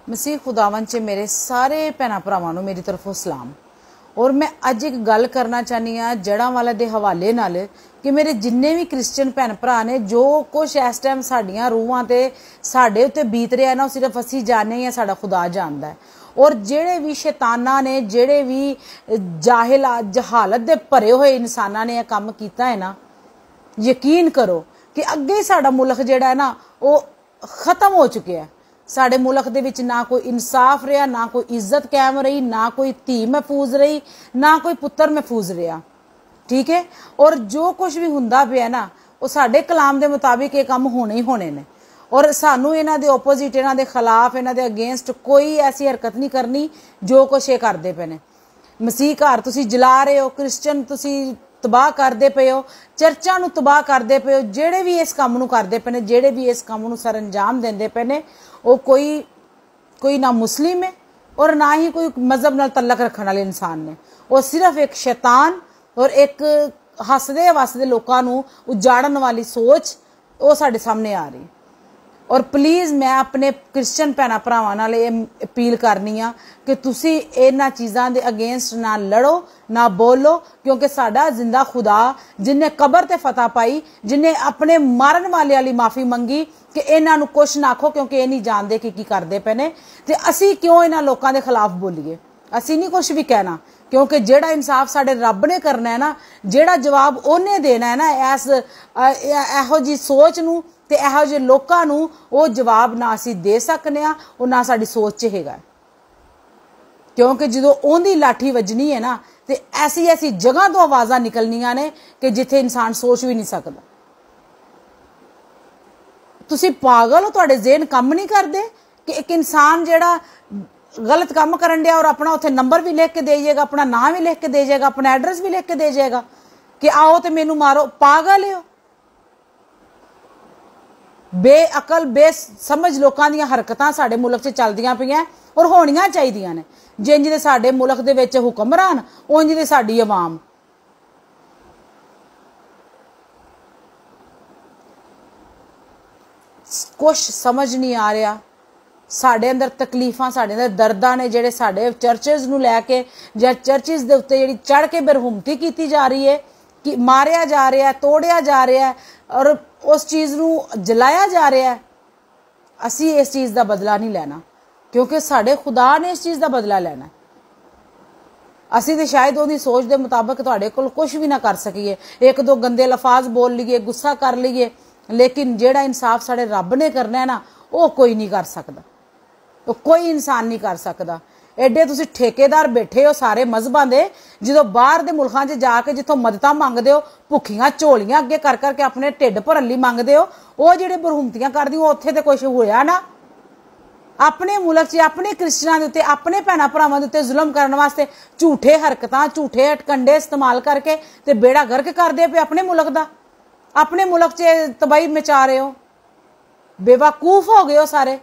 मसीह खुदावन च मेरे सारे भैन भरावां नूं मेरी तरफों सलाम। और मैं अज एक गल करना चाहनी हाँ जड़ा वाले दे हवाले नाल कि मेरे जिन्ने भी क्रिश्चियन भैन भरा ने जो कुछ इस टाइम साडियां रूहां ते साडे उत्ते बीत रहा है ना, सिर्फ असीं जानने या साडा खुदा जानदा है। और जेड़े भी शैताना ने, जेड़े भी जहालत दे भरे हुए इंसाना ने यह काम कीता है ना, यकीन करो कि अगे साडा मुल्क जेड़ा है ना वो खत्म हो चुके है। साडे मुल्क दे विच ना कोई इंसाफ रहा, ना कोई इज्जत कायम रही, ना कोई धी महफूज रही, ना कोई पुत्र महफूज रहा। ठीक है। और जो कुछ भी हुंदा पिया ना वो साडे कलाम दे मुताबिक ये काम होने ही होने ने। और सानू इन्हां दे ओपोजिट, इन्हां दे खिलाफ, इन्हां दे अगेंस्ट कोई ऐसी हरकत नहीं करनी जो कुछ ये करते पे ने। मसीह घर तुसीं जला रहे हो, क्रिश्चियन तुसीं तबाह करते पे हो, चर्चा नूं तबाह करते पे हो, जेड़े भी इस काम नूं करते पे ने, जेड़े भी इस काम नूं सर अंजाम देंदे पे ने, वो कोई ना मुस्लिम है और ना ही कोई मजहब नाल तल्लक रखने वाले इंसान ने। वो सिर्फ एक शैतान और एक हसदे वसदे लोकां नूं उजाड़न वाली सोच वो साडे सामने आ रही। और प्लीज़ मैं अपने क्रिश्चियन भैन भरावां नाल अपील करनी आ कि तुसीं इन्हां चीज़ां दे अगेंस्ट ना लड़ो, ना बोलो, क्योंकि साडा जिंदा खुदा जिन्हें कबर ते फतह पाई, जिन्हें अपने मारन वाले वाली माफ़ी मंगी कि इन्हां नूं कुछ ना आखो क्योंकि ये नहीं जानते कि करते पे ने, ते असीं क्यों इन्हां लोकां दे खिलाफ बोलीए। असीं नहीं कुछ भी कहना, क्योंकि जेड़ा इंसाफ साडे रब ने करना है ना, जेड़ा जवाब उन्हें देना है ना इहो जी सोच नूं ते इहो जे लोकां नूं, वो जवाब ना असीं दे सकने आ और ना साडी सोच च हैगा। क्योंकि जो उहदी लाठी वजनी है ना ते ऐसी ऐसी जगह तो आवाज़ां निकलनियां ने कि जिथे इंसान सोच भी नहीं सकता। तुसीं पागल हो, तुहाडे ज़हन कम नहीं करदे कि एक इंसान जेड़ा गलत काम करन दिया और अपना उत्थे नंबर भी लिख के दे जाएगा, अपना नाम भी लिख के दे जाएगा, अपना एड्रैस भी लिख के दे जाएगा कि आओ तो मैनू मारो। पागल हो। बेअकल बेसमझ लोकां दीयां हरकतां साडे मुल्क च चलदियां पईयां और होणियां चाहीदियां ने। जिंज दे साडे मुल्क दे विच हुक्मरान, उंज दे साडी अवाम। कुछ समझ नहीं आ रहा। साडे अंदर तकलीफां, साडे अंदर दर्दां ने जेड़े साडे चर्चिज़ नूं लैके जां चर्चिज़ दे उत्ते जेड़ी चढ़ के बेरहुमती कीती जा रही है, कि मारिया जा रहा है, तोड़िया जा रहा है और उस चीज़ नूं जलाया जा रहा है। असी इस चीज़ का बदला नहीं लेना, क्योंकि साडे खुदा ने इस चीज़ का बदला लेना। असी तो शायद उहदी सोच के मुताबिक तुहाडे कोल कुछ भी ना कर सकीए, एक दो गंदे लफाज बोल लीए, गुस्सा कर लीए, लेकिन जेड़ा इंसाफ साडे रब ने करना है ना वो कोई नहीं कर सकता, तो कोई इंसान नहीं कर सकता। एडे तुसीं ठेकेदार बैठे हो सारे मजहबां दे, जो बाहर दे मुल्कां 'च जाके जिथों मददां मंगदे हो, भुखियां झोलियां अगे कर करके अपने ढिड भरन लई मंगदे हो, वो जेड़े बरहुमतियां करदी हो उत्थे ते कुछ होया ना। अपने मुल्क 'च अपने क्रिश्चियनां दे उत्ते, अपने भैन भरावां दे उत्ते जुल्म करने वास्ते झूठे हरकतां, झूठे हटकंडे इस्तेमाल करके ते बेड़ा गर्क करदे पे अपने मुल्क दा। अपने मुल्क 'च तबाही मचा रहे हो, बेवकूफ हो गए हो सारे।